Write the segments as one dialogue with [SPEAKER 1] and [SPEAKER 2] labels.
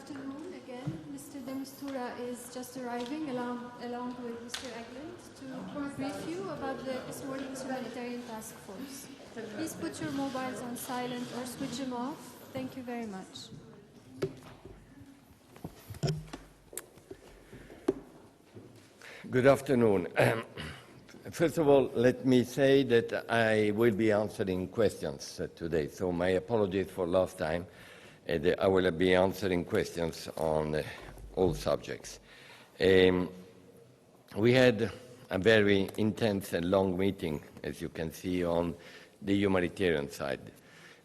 [SPEAKER 1] afternoon again. Mr. de Mistura is just arriving along with Mr. Egeland to brief you about this morning's Humanitarian Task Force. Please put your mobiles on silent or switch them off. Thank you very much.
[SPEAKER 2] Good afternoon. First of all, let me say that I will be answering questions today, so my apologies for last time. I will be answering questions on all subjects. We had a very intense and long meeting, as you can see, on the humanitarian side,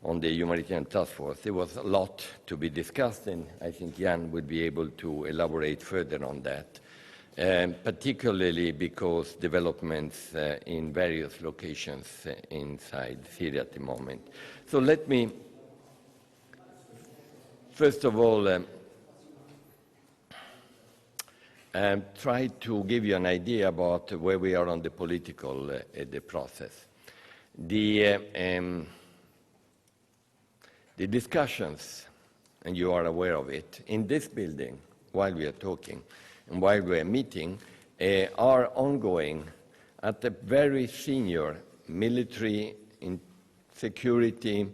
[SPEAKER 2] on the Humanitarian Task Force. There was a lot to be discussed, and I think Jan would be able to elaborate further on that, particularly because developments in various locations inside Syria at the moment. So let me first of all, try to give you an idea about where we are on the political the process. The discussions, and you are aware of it, in this building, while we are talking and while we are meeting, are ongoing at a very senior military, security,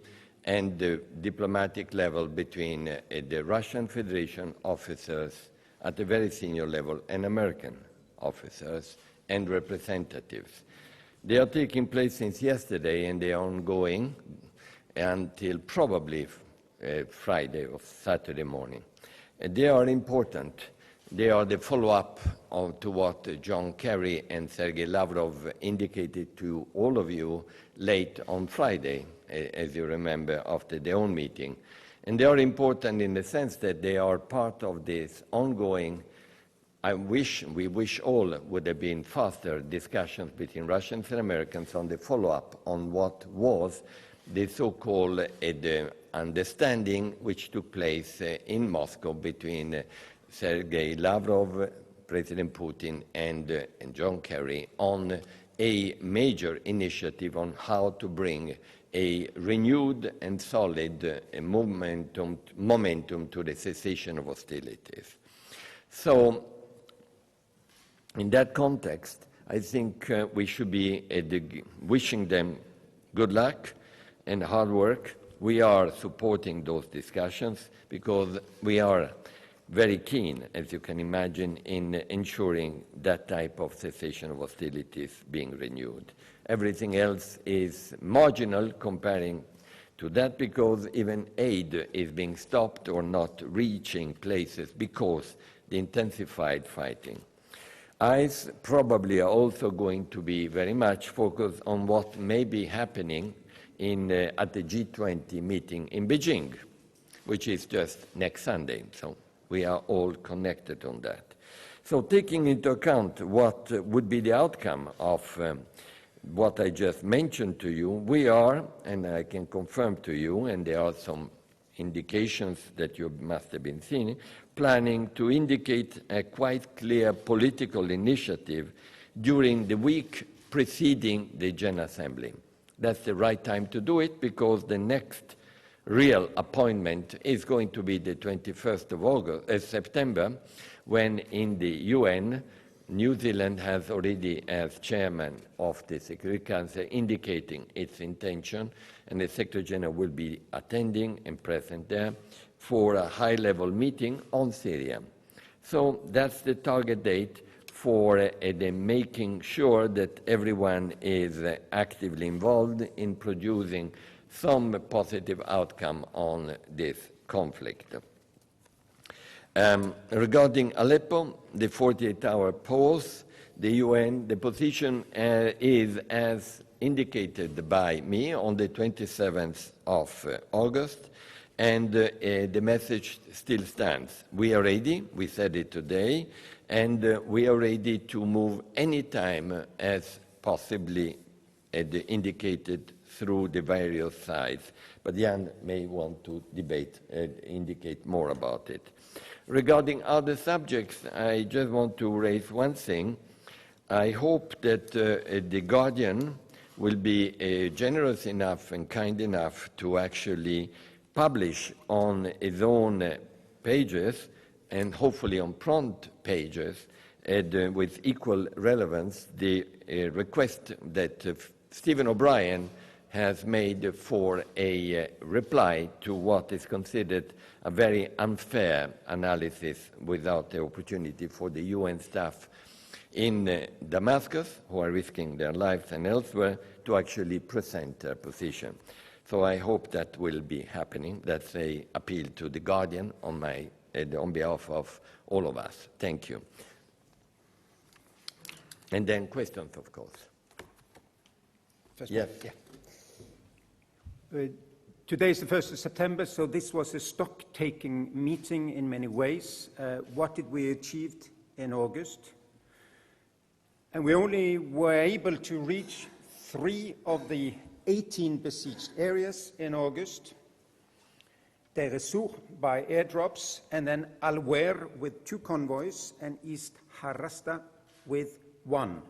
[SPEAKER 2] and the diplomatic level between the Russian Federation officers at a very senior level and American officers and representatives. They are taking place since yesterday, and they are ongoing until probably Friday or Saturday morning. They are important. They are the follow-up to what John Kerry and Sergei Lavrov indicated to all of you late on Friday, as you remember, after their own meeting. And they are important in the sense that they are part of this ongoing, we wish all would have been faster discussions between Russians and Americans on the follow-up on what was the so-called understanding which took place in Moscow between Sergei Lavrov, President Putin, and John Kerry on a major initiative on how to bring a renewed and solid momentum to the cessation of hostilities. So, in that context, I think we should be wishing them good luck and hard work. We are supporting those discussions because we are very keen, as you can imagine, in ensuring that type of cessation of hostilities being renewed. Everything else is marginal comparing to that because even aid is being stopped or not reaching places because the intensified fighting. Eyes probably are also going to be very much focused on what may be happening at the G20 meeting in Beijing, which is just next Sunday. So we are all connected on that. So taking into account what would be the outcome of what I just mentioned to you, we are, and I can confirm to you, and there are some indications that you must have been seeing, planning to indicate a quite clear political initiative during the week preceding the General Assembly. That's the right time to do it because the next real appointment is going to be the 21st of September, when in the UN, New Zealand has already, as chairman of the Security Council, indicating its intention, and the Secretary General will be attending and present there for a high-level meeting on Syria. So that's the target date for making sure that everyone is actively involved in producing some positive outcome on this conflict. Regarding Aleppo, the 48-hour pause, the UN, the position is as indicated by me on the 27th of August, and the message still stands. We are ready, we said it today, and we are ready to move anytime as possibly indicated through the various sides. But Jan may want to indicate more about it. Regarding other subjects, I just want to raise one thing. I hope that the Guardian will be generous enough and kind enough to actually publish on its own pages and hopefully on front pages, and with equal relevance, the request that Stephen O'Brien has made for a reply to what is considered a very unfair analysis without the opportunity for the UN staff in Damascus, who are risking their lives and elsewhere, to actually present their position. So I hope that will be happening. That's an appeal to the Guardian on behalf of all of us. Thank you. And then questions, of course. Yes.
[SPEAKER 3] Yeah. Today is the 1st of September, so this was a stock-taking meeting in many ways. What did we achieve in August? And we only were able to reach 3 of the 18 besieged areas in August. Deir ez-Zor by airdrops, and then Al-Wer with 2 convoys, and East Harasta with 1.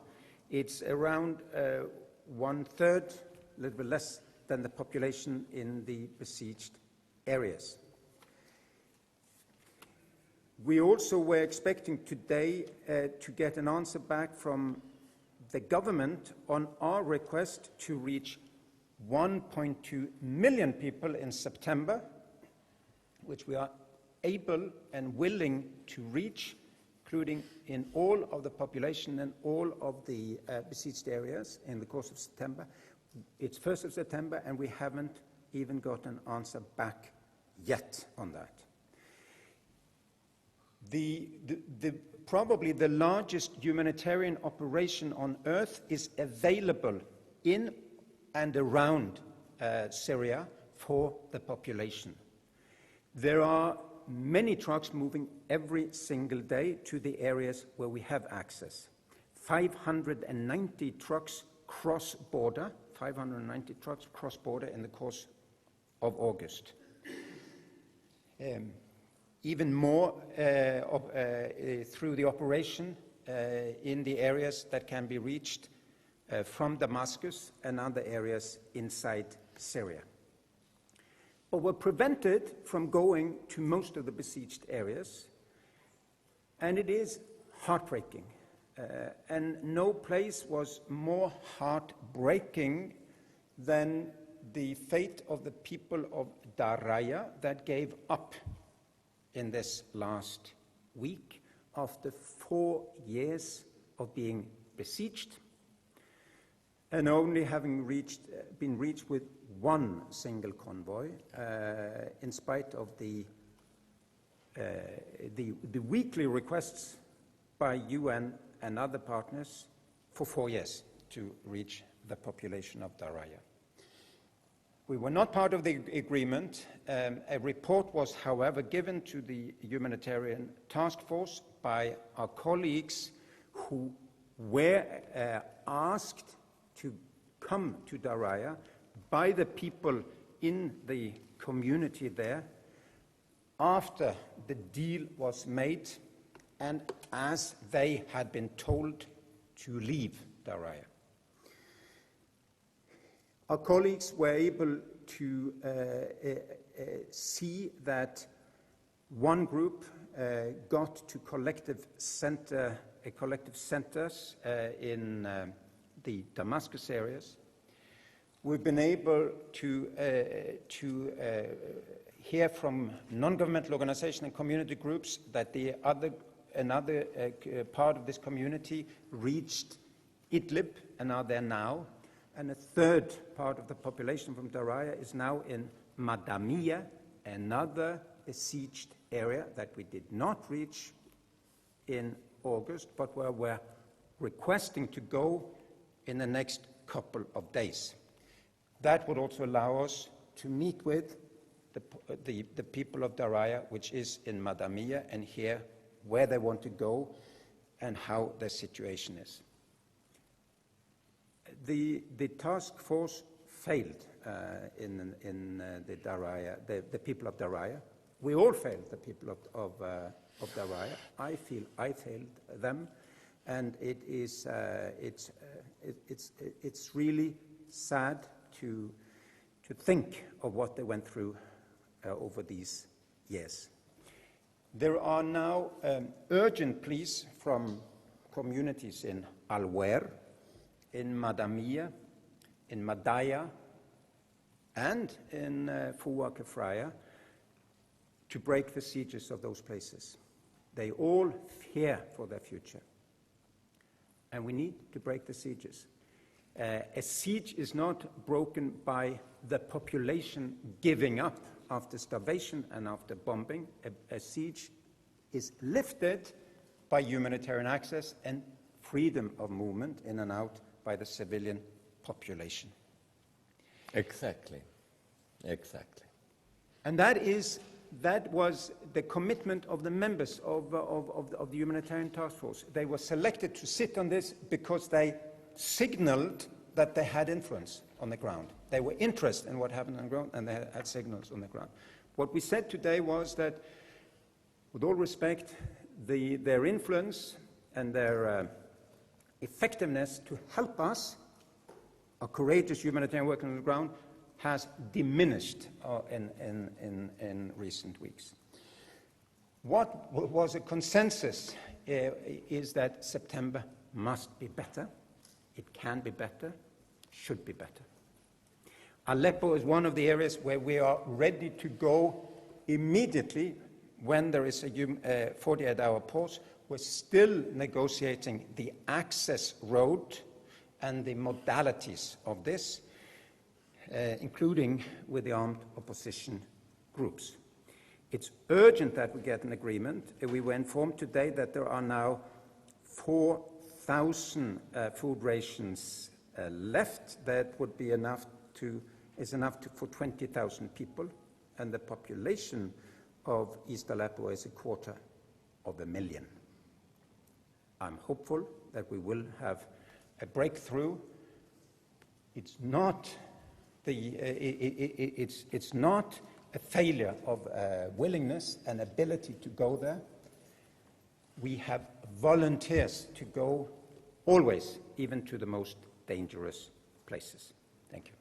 [SPEAKER 3] It's around 1/3, a little bit less than the population in the besieged areas. We also were expecting today to get an answer back from the government on our request to reach 1.2 million people in September, which we are able and willing to reach, including in all of the population and all of the besieged areas in the course of September. It's 1st of September, and we haven't even got an answer back yet on that. Probably the largest humanitarian operation on earth is available in and around Syria for the population. There are many trucks moving every single day to the areas where we have access. 590 trucks cross-border, 590 trucks cross-border in the course of August. Even more through the operation in the areas that can be reached from Damascus and other areas inside Syria. But we're prevented from going to most of the besieged areas, and it is heartbreaking. And no place was more heartbreaking than the fate of the people of Daraya that gave up in this last week after 4 years of being besieged and only having been reached with 1 single convoy, in spite of the weekly requests by UN and other partners for 4 years to reach the population of Daraya. We were not part of the agreement. A report was, however, given to the Humanitarian Task Force by our colleagues who were asked to come to Daraya by the people in the community there after the deal was made and as they had been told to leave Daraya. Our colleagues were able to see that one group got to collective centers in the Damascus areas. We've been able to hear from non-governmental organizations and community groups that another part of this community reached Idlib and are there now. And a third part of the population from Daraya is now in Madamiyya, another besieged area that we did not reach in August, but where we're requesting to go in the next couple of days. That would also allow us to meet with the people of Daraya, which is in Madamiyya, and hear where they want to go and how their situation is. The task force failed in the Daraya, the people of Daraya. We all failed the people of Daraya. I feel I failed them, and it's really sad to think of what they went through over these years. There are now urgent pleas from communities in Al-Wer, in Madamia, in Madaya, and in Fuwa Kefraya to break the sieges of those places. They all fear for their future. And we need to break the sieges. A siege is not broken by the population giving up after starvation and after bombing. A siege is lifted by humanitarian access and freedom of movement in and out by the civilian population.
[SPEAKER 2] Exactly. Exactly.
[SPEAKER 3] And that was the commitment of the members of the Humanitarian Task Force. They were selected to sit on this because they signaled that they had influence on the ground. They were interested in what happened on the ground, and they had signals on the ground. What we said today was that, with all respect, their influence and their effectiveness to help us, a courageous humanitarian work on the ground, has diminished in recent weeks. What was a consensus is that September must be better. It can be better, should be better. Aleppo is one of the areas where we are ready to go immediately when there is a 48-hour pause. We're still negotiating the access road and the modalities of this, including with the armed opposition groups. It's urgent that we get an agreement. We were informed today that there are now 4,000 food rations left. That would be enough for 20,000 people, and the population of East Aleppo is 250,000. I'm hopeful that we will have a breakthrough. It's not it's not a failure of willingness and ability to go there. We have volunteers to go always, even to the most dangerous places. Thank you.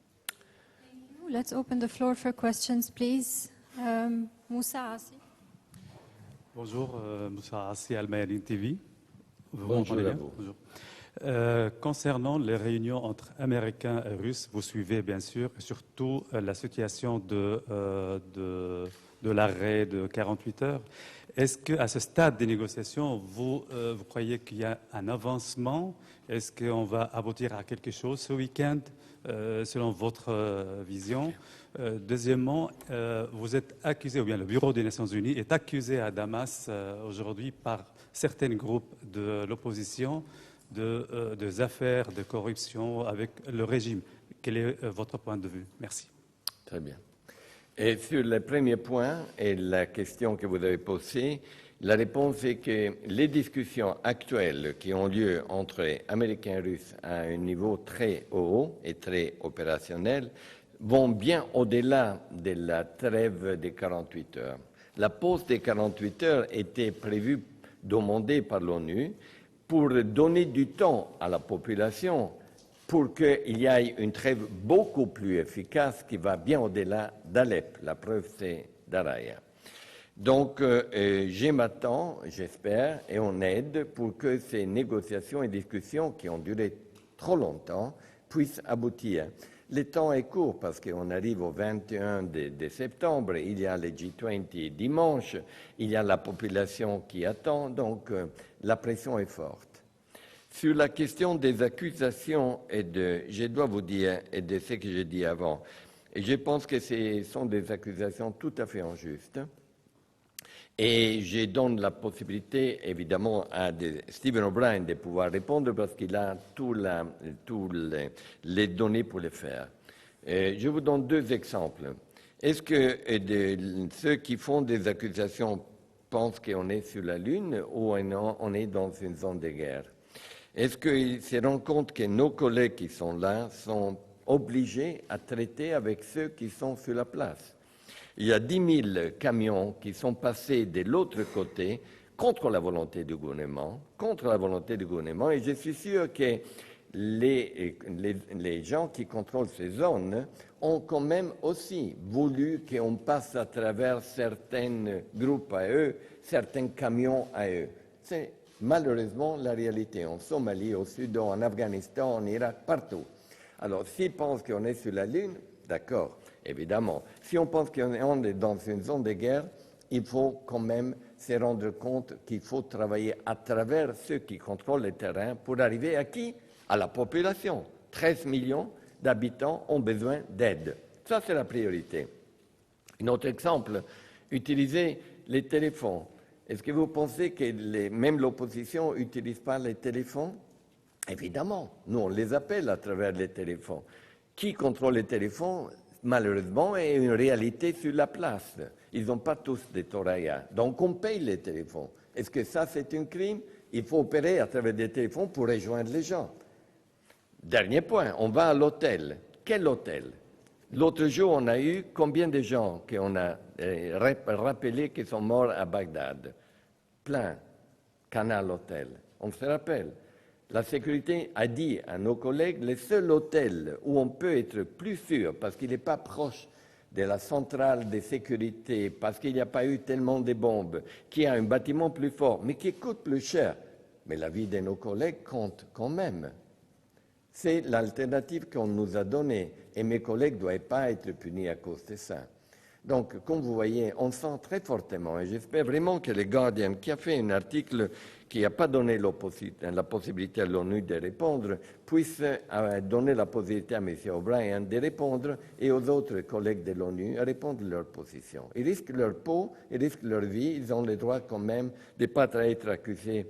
[SPEAKER 1] Thank you. Let's open the floor for questions, please. Moussa Assi.
[SPEAKER 4] Bonjour, Moussa Assi, Al-Mayadeen TV.
[SPEAKER 2] Bonjour à vous.
[SPEAKER 4] Bonjour. Concernant les réunions entre Américains et Russes, vous suivez bien sûr, et surtout la situation de l'arrêt de 48 heures. Est-ce qu'à ce stade des négociations, vous croyez qu'il y a un avancement? Est-ce qu'on va aboutir à quelque chose ce week-end, selon votre vision? Deuxièmement, vous êtes accusé, ou bien le Bureau des Nations Unies est accusé à Damas aujourd'hui par certains groupes de l'opposition des affaires de corruption avec le régime. Quel est votre point de vue? Merci.
[SPEAKER 2] Très bien. Et sur le premier point et la question que vous avez posée, la réponse est que les discussions actuelles qui ont lieu entre Américains et Russes à un niveau très haut et très opérationnel vont bien au-delà de la trêve des 48 heures. La pause des 48 heures était prévue, demandée par l'ONU, pour donner du temps à la population pour qu'il y ait une trêve beaucoup plus efficace qui va bien au-delà d'Alep. La preuve, c'est Daraya. Donc, je m'attends, j'espère, et on aide pour que ces négociations et discussions qui ont duré trop longtemps puissent aboutir. Le temps est court parce qu'on arrive au 21 de septembre, il y a le G20 dimanche, il y a la population qui attend, donc la pression est forte. Sur la question des accusations, je dois vous dire, et de ce que j'ai dit avant, et je pense que ce sont des accusations tout à fait injustes. Et je donne la possibilité, évidemment, à Stephen O'Brien de pouvoir répondre parce qu'il a tous les données pour le faire. Je vous donne deux exemples. Est-ce que ceux qui font des accusations pensent qu'on est sur la Lune ou on est dans une zone de guerre? Est-ce qu'ils se rendent compte que nos collègues qui sont là sont obligés à traiter avec ceux qui sont sur la place? Il y a 10 000 camions qui sont passés de l'autre côté contre la volonté du gouvernement, et je suis sûr que les gens qui contrôlent ces zones ont quand même aussi voulu qu'on passe à travers certains groupes à eux certains camions à eux. C'est malheureusement la réalité en Somalie, au Soudan, en Afghanistan, en Irak, partout. Alors, s'ils pensent qu'on est sur la Lune, d'accord, évidemment. Si on pense qu'on est dans une zone de guerre, il faut quand même se rendre compte qu'il faut travailler à travers ceux qui contrôlent le terrain pour arriver à qui? À la population. 13 millions d'habitants ont besoin d'aide. Ça, c'est la priorité. Un autre exemple, utiliser les téléphones. Est-ce que vous pensez que même l'opposition n'utilise pas les téléphones? Évidemment, nous on les appelle à travers les téléphones. Qui contrôle les téléphones, malheureusement, est une réalité sur la place. Ils n'ont pas tous des torayas. Donc on paye les téléphones. Est-ce que ça c'est un crime? Il faut opérer à travers des téléphones pour rejoindre les gens. Dernier point, on va à l'hôtel. Quel hôtel? L'autre jour, on a eu combien de gens qu'on a rappelé qui sont morts à Bagdad? Plein. Canal Hôtel. On se rappelle. La sécurité a dit à nos collègues, le seul hôtel où on peut être plus sûr, parce qu'il n'est pas proche de la centrale de sécurité, parce qu'il n'y a pas eu tellement de bombes, qui a un bâtiment plus fort, mais qui coûte plus cher. Mais la vie de nos collègues compte quand même. C'est l'alternative qu'on nous a donnée et mes collègues ne doivent pas être punis à cause de ça. Donc, comme vous voyez, on sent très fortement, et j'espère vraiment que le Guardian, qui a fait un article qui n'a pas donné la possibilité à l'ONU de répondre, puisse donner la possibilité à M. O'Brien de répondre et aux autres collègues de l'ONU à répondre leur position. Ils risquent leur peau, ils risquent leur vie, ils ont le droit quand même de ne pas être accusés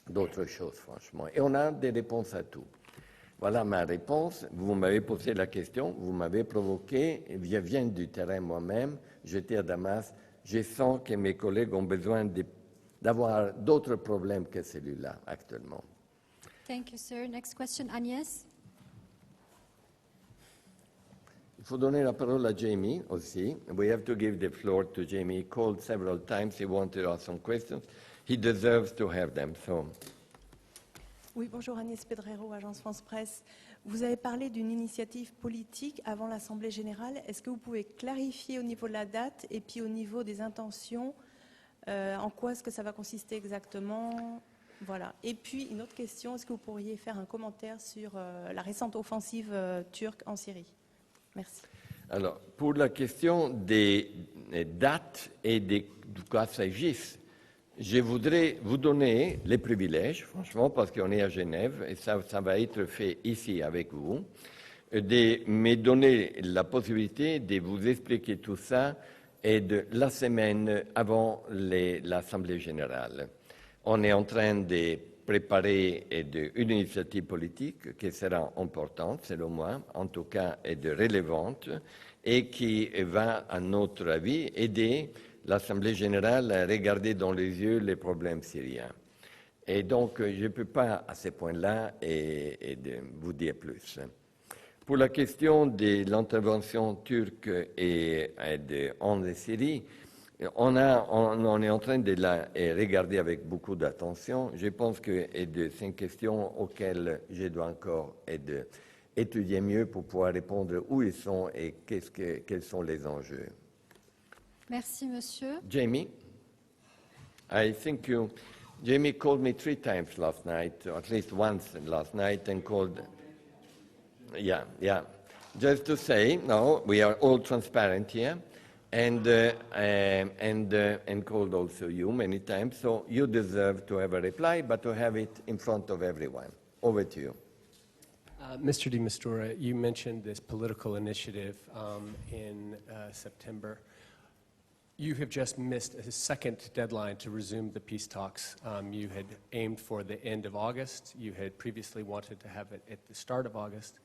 [SPEAKER 2] d'autres choses, franchement. Et on a des réponses à tout. Voilà ma réponse. Vous m'avez posé la question, vous m'avez provoqué. Je viens du terrain moi-même, j'étais à Damas. Je sens que mes collègues ont besoin d'avoir d'autres problèmes que celui-là actuellement.
[SPEAKER 1] Thank you, sir. Next question, Agnès.
[SPEAKER 2] Il faut donner la parole à Jamie aussi. We have to give the floor to Jamie. He called several times. He wanted to ask some questions. He deserves to have them. So.
[SPEAKER 5] Oui, bonjour Agnès Pedrero, Agence France Presse. Vous avez parlé d'une initiative politique avant l'Assemblée générale. Est-ce que vous pouvez clarifier au niveau de la date et puis au niveau des intentions, en quoi est-ce que ça va consister exactement? Voilà. Et puis une autre question, est-ce que vous pourriez faire un commentaire sur la récente offensive turque en Syrie? Merci.
[SPEAKER 2] Alors, pour la question des dates et de quoi s'agisse, je voudrais vous donner les privilèges, franchement, parce qu'on est à Genève, et ça va être fait ici avec vous, de me donner la possibilité de vous expliquer tout ça et de la semaine avant l'Assemblée générale. On est en train de préparer une initiative politique qui sera importante, selon moi, en tout cas, et de relevante, et qui va, à notre avis, aider l'Assemblée générale a regardé dans les yeux les problèmes syriens. Et donc, je ne peux pas, à ce point-là, vous dire plus. Pour la question de l'intervention turque en Syrie, on est en train de la regarder avec beaucoup d'attention. Je pense que c'est une question auxquelles je dois encore étudier mieux pour pouvoir répondre où ils sont et quels sont les enjeux.
[SPEAKER 1] Merci, monsieur.
[SPEAKER 2] Jamie, I think Jamie called me 3 times last night, or at least once last night, and called. Yeah. Just to say, no, we are all transparent here, and called also you many times. So you deserve to have a reply, but to have it in front of everyone. Over to you.
[SPEAKER 6] Mr. de Mistura, you mentioned this political initiative in September. You have just missed a second deadline to resume the peace talks. You had aimed for the end of August. You had previously wanted to have it at the start of August.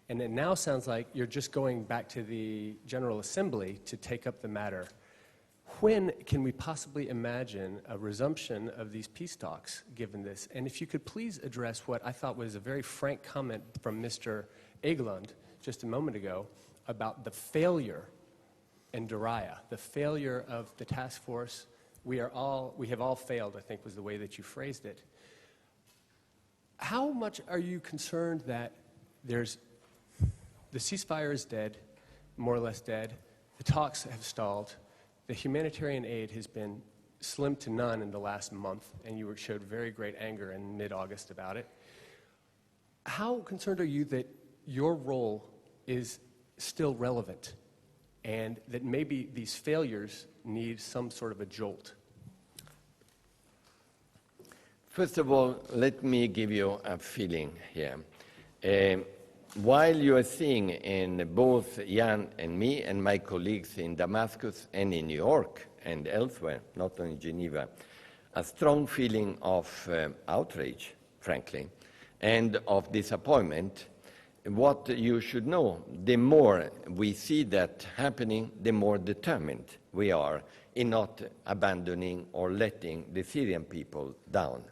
[SPEAKER 6] And it now sounds like you're just going back to the General Assembly to take up the matter. When can we possibly imagine a resumption of these peace talks, given this? And if you could please address what I thought was a very frank comment from Mr. Egeland just a moment ago about the failure in Daria, the failure of the task force. We have all failed, I think was the way that you phrased it. How much are you concerned that the ceasefire is dead, more or less dead, the talks have stalled, the humanitarian aid has been slim to none in the last month, and you showed very great anger in mid-August about it. How concerned are you that your role is still relevant and that maybe these failures need some sort of a jolt?
[SPEAKER 2] First of all, let me give you a feeling here. While you are seeing in both Jan and me and my colleagues in Damascus and in New York and elsewhere, not only Geneva, a strong feeling of outrage, frankly, and of disappointment, what you should know, the more we see that happening, the more determined we are in not abandoning or letting the Syrian people down.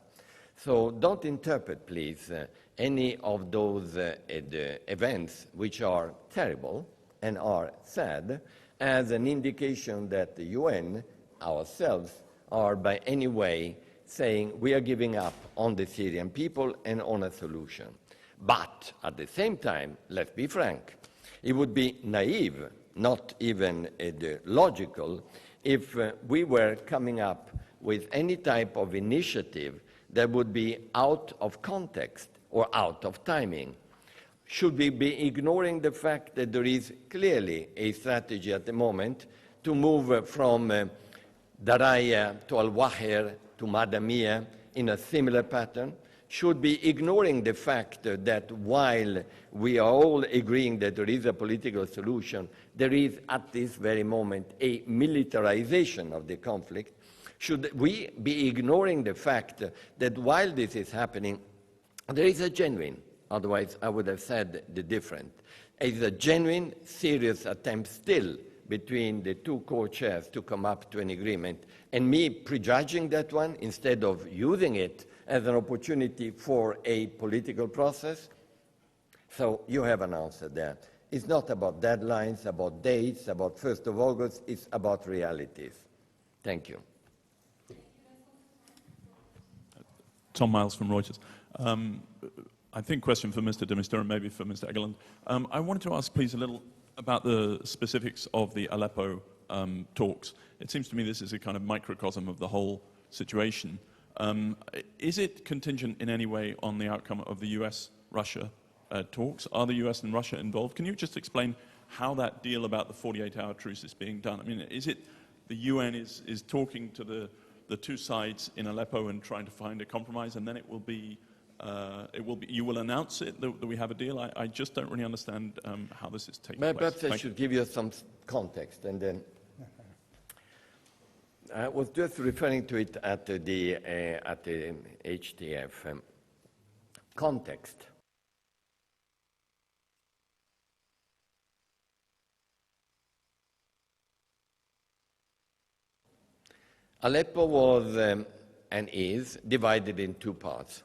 [SPEAKER 2] So don't interpret, please, any of those events, which are terrible and are sad, as an indication that the UN, ourselves, are by any way saying we are giving up on the Syrian people and on a solution. But at the same time, let's be frank, it would be naive, not even logical, if we were coming up with any type of initiative that would be out of context or out of timing. Should we be ignoring the fact that there is clearly a strategy at the moment to move from Daraya to Al-Wahir to Madamiyah in a similar pattern? Should be ignoring the fact that while we are all agreeing that there is a political solution, there is at this very moment a militarization of the conflict? Should we be ignoring the fact that while this is happening, there is a genuine, otherwise I would have said the different, is a genuine, serious attempt still between the two co-chairs to come up to an agreement, and me prejudging that one instead of using it as an opportunity for a political process? So you have an answer there. It's not about deadlines, about dates, about 1st of August, it's about realities. Thank you.
[SPEAKER 7] Tom Miles from Reuters. I think question for Mr. de Mistura and maybe for Mr. Egeland. I wanted to ask, please, a little about the specifics of the Aleppo talks. It seems to me this is a kind of microcosm of the whole situation. Is it contingent in any way on the outcome of the US-Russia talks? Are the US and Russia involved? Can you just explain how that deal about the 48-hour truce is being done? I mean, is it the UN is talking to the two sides in Aleppo and trying to find a compromise, and then it will be you will announce it that we have a deal? I just don't really understand how this is taking place.
[SPEAKER 2] Perhaps I should give you some context, and then I was just referring to it at the HTF. Context. Aleppo was and is divided in two parts.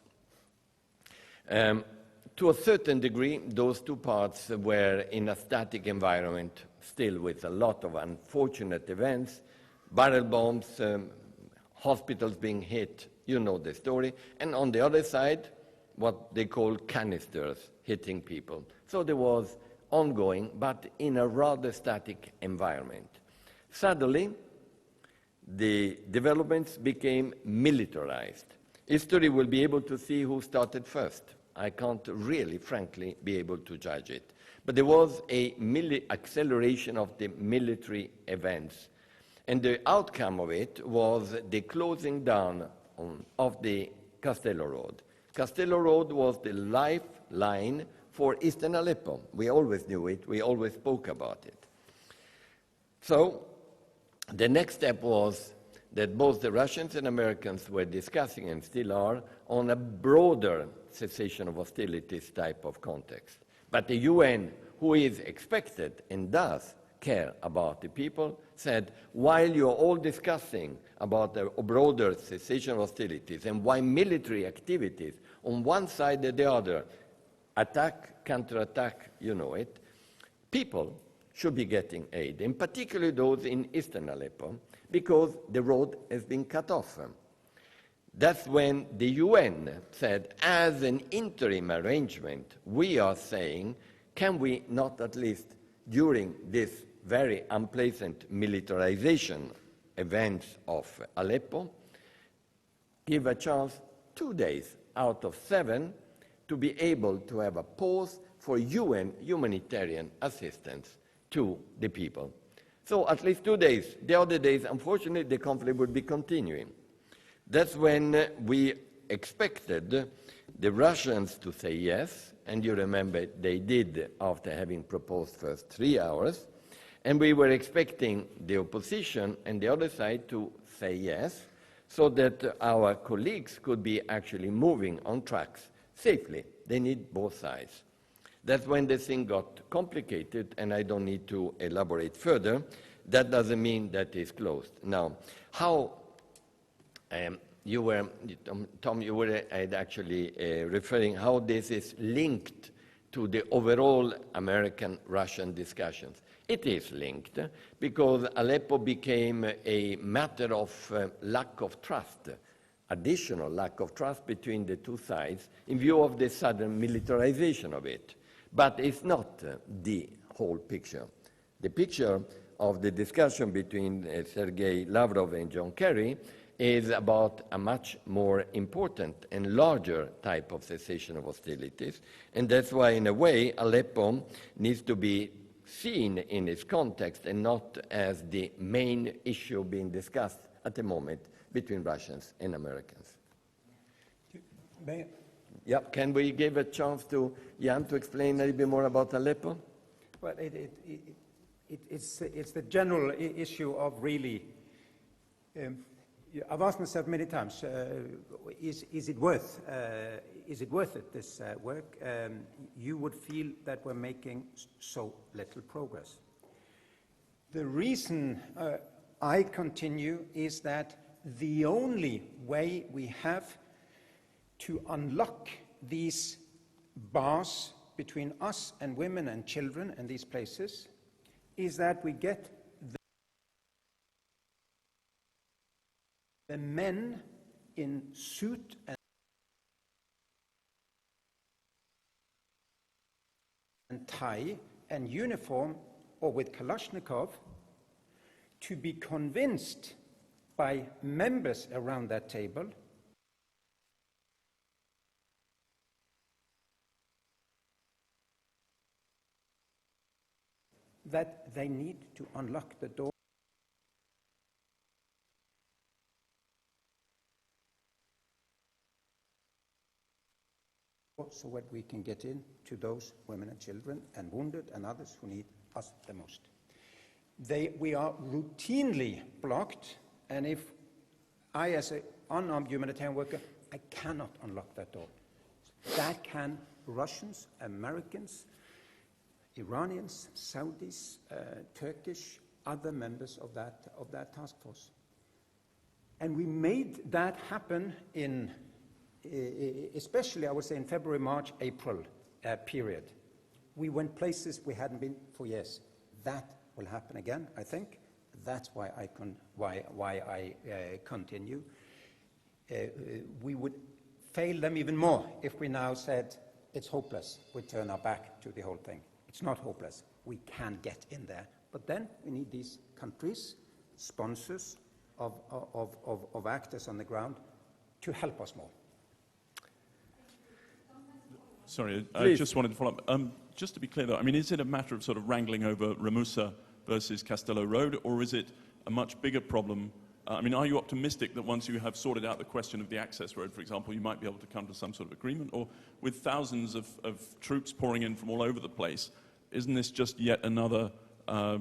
[SPEAKER 2] To a certain degree, those two parts were in a static environment, still with a lot of unfortunate events, barrel bombs, hospitals being hit, you know the story, and on the other side, what they call canisters hitting people. So there was ongoing, but in a rather static environment. Suddenly, the developments became militarized. History will be able to see who started first. I can't really, frankly, be able to judge it. But there was a acceleration of the military events. And the outcome of it was the closing down of the Castello Road. Castello Road was the lifeline for Eastern Aleppo. We always knew it. We always spoke about it. So the next step was that both the Russians and Americans were discussing, and still are, on a broader cessation of hostilities type of context. But the UN, who is expected and does care about the people, said, while you're all discussing about the broader cessation of hostilities and why military activities on one side or the other, attack, counterattack, you know it, people should be getting aid, and particularly those in Eastern Aleppo, because the road has been cut off. That's when the UN said, as an interim arrangement, we are saying, can we not at least, during this very unpleasant militarization events of Aleppo, give a chance 2 days out of 7 to be able to have a pause for UN humanitarian assistance to the people. So at least 2 days. The other days, unfortunately, the conflict would be continuing. That's when we expected the Russians to say yes, and you remember they did after having proposed first 3 hours, and we were expecting the opposition and the other side to say yes, so that our colleagues could be actually moving on tracks safely. They need both sides. That's when the thing got complicated, and I don't need to elaborate further. That doesn't mean that it's closed. Now, how Tom, you were actually referring how this is linked to the overall American-Russian discussions. It is linked because Aleppo became a matter of lack of trust, additional lack of trust between the two sides in view of the sudden militarization of it. But it's not the whole picture. The picture of the discussion between Sergei Lavrov and John Kerry is about a much more important and larger type of cessation of hostilities. And that's why, in a way, Aleppo needs to be seen in its context and not as the main issue being discussed at the moment between Russians and Americans. Yeah, can we give a chance to Jan to explain a little bit more about Aleppo?
[SPEAKER 3] Well, it's the general issue of really, I've asked myself many times, is it worth it, this work? You would feel that we're making so little progress. The reason I continue is that the only way we have to unlock these bars between us and women and children and these places is that we get the men in suit and tie and uniform or with Kalashnikov to be convinced by members around that table that they need to unlock the door so that we can get in to those women and children and wounded and others who need us the most. We are routinely blocked, and if I, as an unarmed humanitarian worker, I cannot unlock that door. That can Russians, Americans, Iranians, Saudis, Turkish, other members of that task force. And we made that happen in, especially I would say in February, March, April period. We went places we hadn't been for years. That will happen again, I think. That's why I continue. We would fail them even more if we now said it's hopeless. We turn our back to the whole thing. It's not hopeless. We can get in there. But then we need these countries, sponsors of actors on the ground, to help us more.
[SPEAKER 7] Sorry, I just wanted to follow up. Just to be clear, though, I mean, is it a matter of sort of wrangling over Ramusa versus Castello Road, or is it a much bigger problem? I mean, are you optimistic that once you have sorted out the question of the access road, for example, you might be able to come to some sort of agreement? Or with thousands of troops pouring in from all over the place, isn't this just yet another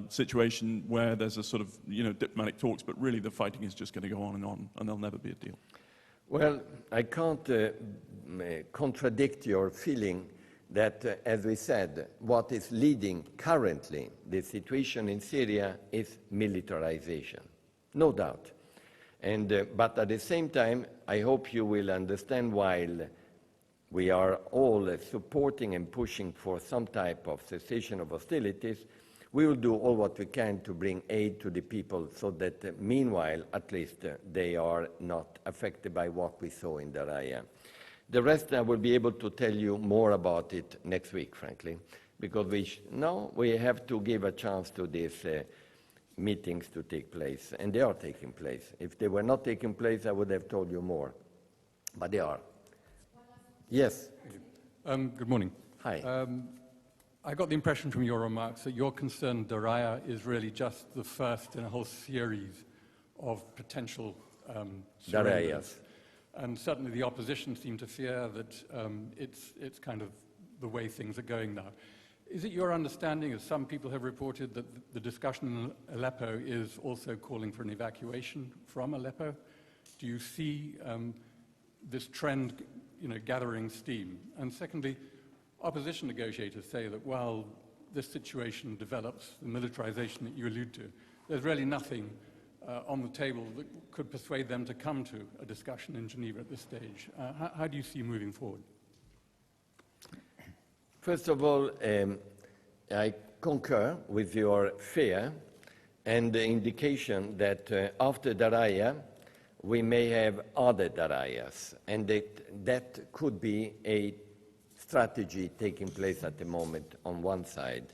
[SPEAKER 7] situation where there's a sort of, diplomatic talks, but really the fighting is just going to go on, and there'll never be a deal?
[SPEAKER 2] Well, I can't contradict your feeling that, as we said, what is leading currently the situation in Syria is militarization. No doubt. But at the same time, I hope you will understand, while we are all supporting and pushing for some type of cessation of hostilities, we will do all what we can to bring aid to the people so that meanwhile, at least, they are not affected by what we saw in Daraya. The rest I will be able to tell you more about it next week, frankly, because we have to give a chance to this meetings to take place, and they are taking place. If they were not taking place, I would have told you more, but they are. Yes.
[SPEAKER 8] Good morning.
[SPEAKER 2] Hi.
[SPEAKER 8] I got the impression from your remarks that your concern, Daraya, is really just the first in a whole series of potential surrenders.
[SPEAKER 2] Darayas.
[SPEAKER 8] And certainly the opposition seem to fear that it's kind of the way things are going now. Is it your understanding, as some people have reported, that the discussion in Aleppo is also calling for an evacuation from Aleppo? Do you see this trend gathering steam? And secondly, opposition negotiators say that while this situation develops, the militarization that you allude to, there's really nothing on the table that could persuade them to come to a discussion in Geneva at this stage. How do you see moving forward?
[SPEAKER 2] First of all, I concur with your fear and the indication that after Daraya, we may have other Darayas, and that could be a strategy taking place at the moment on one side.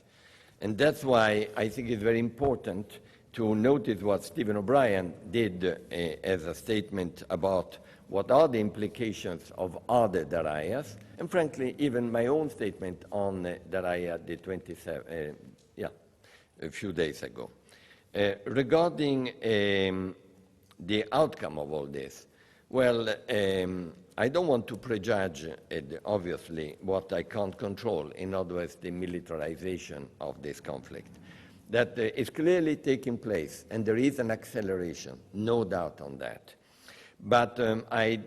[SPEAKER 2] And that's why I think it's very important to notice what Stephen O'Brien did as a statement about what are the implications of other Darayas, and frankly, even my own statement on Daraya the 27th, a few days ago. Regarding the outcome of all this, well, I don't want to prejudge, obviously, what I can't control, in other words, the militarization of this conflict. That is clearly taking place, and there is an acceleration, no doubt on that. But I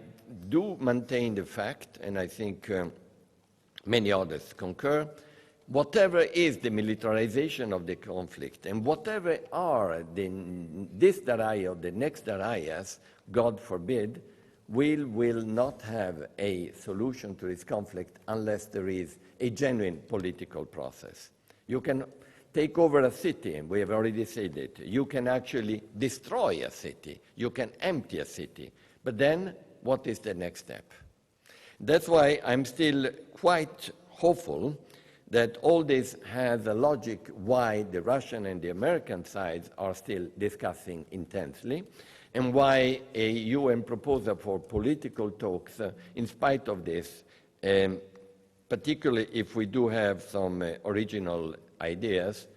[SPEAKER 2] do maintain the fact, and I think many others concur, whatever is the militarization of the conflict, and whatever are this Daraya or the next Darayas, God forbid, we will not have a solution to this conflict unless there is a genuine political process. You can take over a city, and we have already said it. You can actually destroy a city. You can empty a city. But then, what is the next step? That's why I'm still quite hopeful that all this has a logic why the Russian and the American sides are still discussing intensely, and why a UN proposal for political talks, in spite of this, particularly if we do have some original ideas,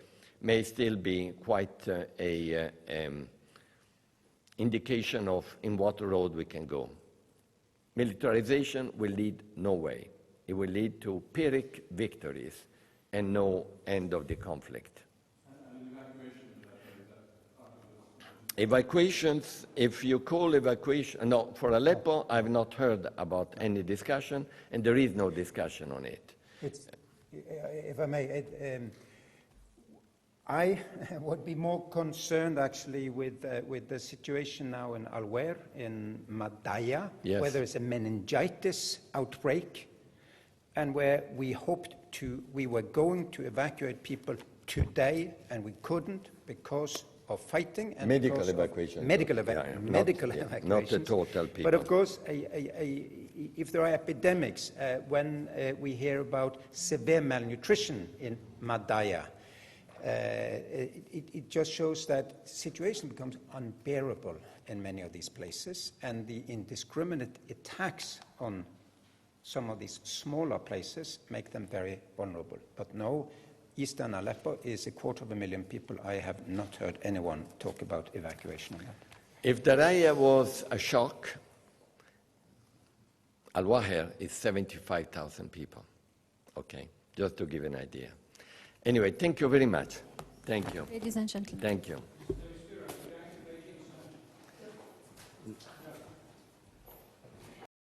[SPEAKER 2] may still be quite an indication of in what road we can go. Militarization will lead no way. It will lead to Pyrrhic victories and no end of the conflict. Evacuations, if you call evacuation, no, for Aleppo, I've not heard about any discussion, and there is no discussion on it.
[SPEAKER 3] If I may, I would be more concerned actually with the situation now in Al-Waer, in Madaya,
[SPEAKER 2] yes,
[SPEAKER 3] where there is a meningitis outbreak, and where we were going to evacuate people today, and we couldn't because of fighting and
[SPEAKER 2] medical evacuation.
[SPEAKER 3] Medical evacuation.
[SPEAKER 2] Not the total people.
[SPEAKER 3] But of course, if there are epidemics, when we hear about severe malnutrition in Madaya, it just shows that the situation becomes unbearable in many of these places, and the indiscriminate attacks on some of these smaller places make them very vulnerable. But no, Eastern Aleppo is 250,000 people. I have not heard anyone talk about evacuation of that.
[SPEAKER 2] If Daraya was a shock, Al-Waher is 75,000 people. Okay, just to give an idea. Anyway, thank you very much. Thank you.
[SPEAKER 1] Ladies and gentlemen.
[SPEAKER 2] Thank you.